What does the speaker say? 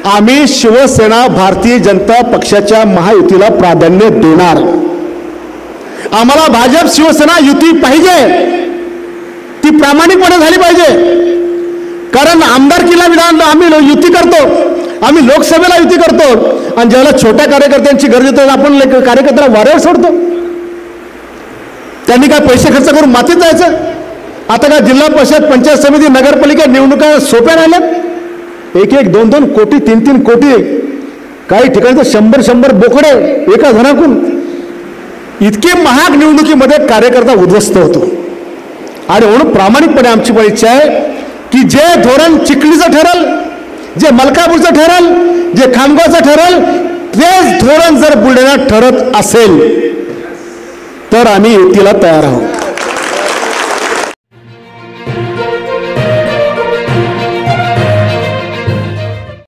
आम्ही शिवसेना भारतीय जनता पक्षाच्या महायुतीला प्राधान्य देणार। आम्हाला भाजप शिवसेना युती पाहिजे, ती प्रामाणिकपणे झाली पाहिजे। कारण आमदारकीला विधान आम्ही युती करतो, आम्ही लोकसभेला युती करतो, आणि ज्याला छोट्या कार्यकर्त्यांची गरज येते आपण कार्यकर्त्याला वाऱ्यावर सोडतो। त्यांनी काय पैसे खर्च करून मातीत जायचं? आता काय जिल्हा परिषद, पंचायत समिती, नगरपालिका निवडणुका सोप्या राहिल्यात? एक एक दोन दोन कोटी, तीन तीन कोटी, काही ठिकाणी तर 100 बोकडे एका जणाकडून। इतके महाग निवडणुकीमध्ये कार्यकर्ता उद्ध्वस्त होतो। आणि म्हणून प्रामाणिकपणे आमची पण इच्छा आहे की जे धोरण चिखलीचं ठरल, जे मलकापूरचं ठरल, जे खामगावचं ठरल, तेच धोरण जर बुलढाण्यात ठरत असेल तर आम्ही युतीला तयार आहोत।